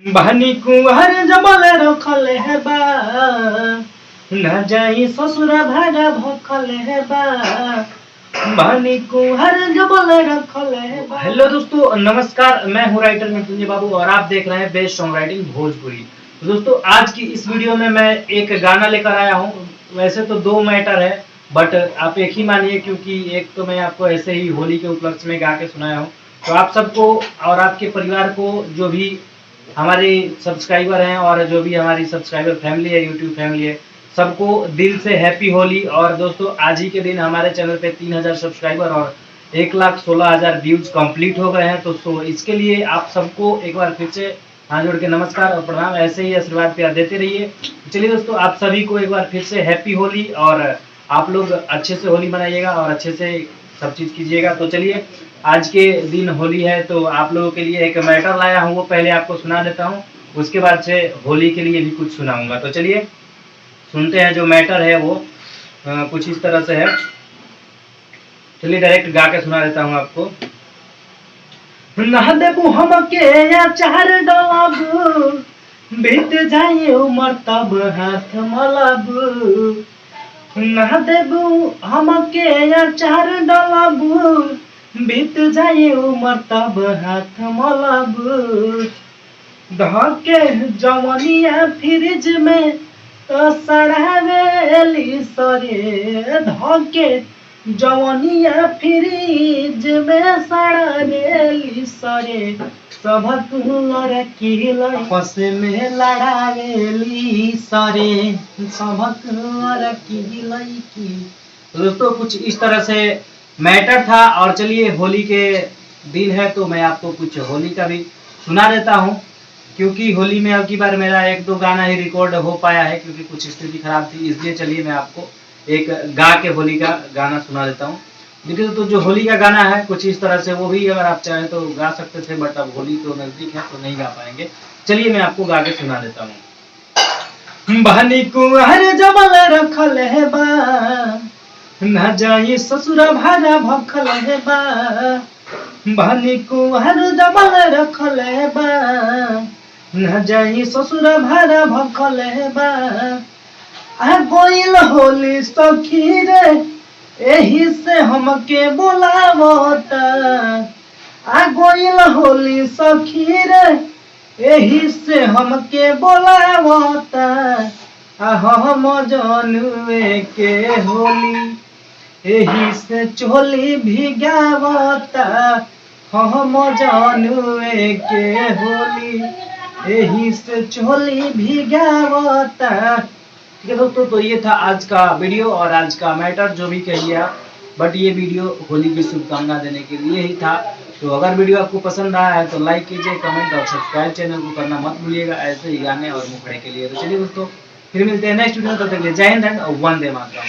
बहनी कुंवर जबल रखल है बा, न जाई ससुरा भाड़ा भखल है बा, बहनी कुंवर जबल रखल है बा। हेलो दोस्तों, नमस्कार। मैं हूँ राइटर मृत्युंजय बाबू और आप देख रहे हैं बेस्ट सॉन्ग राइटिंग भोजपुरी। दोस्तों, आज की इस वीडियो में मैं एक गाना लेकर आया हूँ। वैसे तो दो मैटर है, बट आप एक ही मानिए, क्योंकि एक तो मैं आपको ऐसे ही होली के उपलक्ष्य में गा के सुनाया हूँ। तो आप सबको और आपके परिवार को, जो भी हमारे सब्सक्राइबर हैं और जो भी हमारी सब्सक्राइबर फैमिली है, यूट्यूब फैमिली है, सबको दिल से हैप्पी होली। और दोस्तों, आज ही के दिन हमारे चैनल पे 3000 सब्सक्राइबर और 1,16,000 व्यूज कंप्लीट हो गए हैं। तो इसके लिए आप सबको एक बार फिर से हाथ जोड़ के नमस्कार और प्रणाम। ऐसे ही आशीर्वाद प्यार देते रहिए। चलिए दोस्तों, आप सभी को एक बार फिर से हैप्पी होली, और आप लोग अच्छे से होली मनाइएगा और अच्छे से सब चीज़ कीजिएगा। तो चलिए, आज के दिन होली है, तो आप लोगों के लिए एक मैटर लाया हूँ, वो पहले आपको सुना देता हूँ। उसके बाद से होली के लिए भी कुछ सुनाऊंगा। तो चलिए सुनते हैं। जो मैटर है वो कुछ इस तरह से है। चलिए डायरेक्ट गा के सुना देता हूँ आपको। नह देबू हमके या चार डलब, बीत जाए उमर तब हाथ मलब। नह देबू हमके या चार डलब, बीत जाए उमर तब हाथ मलब। धके जवनिया फ्रिज में तो सड़ावेली सरे, धके जवनिया फ्रिज में सड़ावेली सरे। सबक लड़की आपस में लड़ावेली सरे, सबक लड़की लड़की। दोस्तों, कुछ इस तरह से मैटर था। और चलिए, होली के दिन है तो मैं आपको कुछ होली का भी सुना देता हूँ, क्योंकि होली में अब की बार मेरा एक दो गाना ही रिकॉर्ड हो पाया है, क्योंकि कुछ स्थिति खराब थी। इसलिए चलिए मैं आपको एक गा के होली का गाना सुना देता हूँ। देखिए तो जो होली का गाना है कुछ इस तरह से, वो भी अगर आप चाहें तो गा सकते थे, बट अब होली तो नजदीक है तो नहीं गा पाएंगे। चलिए मैं आपको गा के सुना देता हूँ। बहनी कुंवर जबल रखल है बा, न जाई ससुरा भाड़ा भखल है बा। बहनी कुंवर जबल रखल है बा, न जाई ससुरा भाड़ा भखल है बा। आ गोइल होली सखी रे, एही से हमके बोलावता। आ गोइल होली सखी रे, एही से हमके बोलावता। आ हम जनुए के होली, एही से चोली भिगावता। हम जनुए के होली, एही से चोली भिगावता। ठीक है दोस्तों, तो ये था आज का वीडियो और आज का मैटर, जो भी कहिए आप, बट ये वीडियो होली की शुभकामना देने के लिए ही था। तो अगर वीडियो आपको पसंद आया है तो लाइक कीजिए, कमेंट और सब्सक्राइब चैनल को करना मत भूलिएगा, ऐसे ही गाने और मुखड़े के लिए। तो चलिए दोस्तों, फिर मिलते हैं नेक्स्ट वीडियो में। तब तक के लिए जय हिंद एंड वंदे मातरम।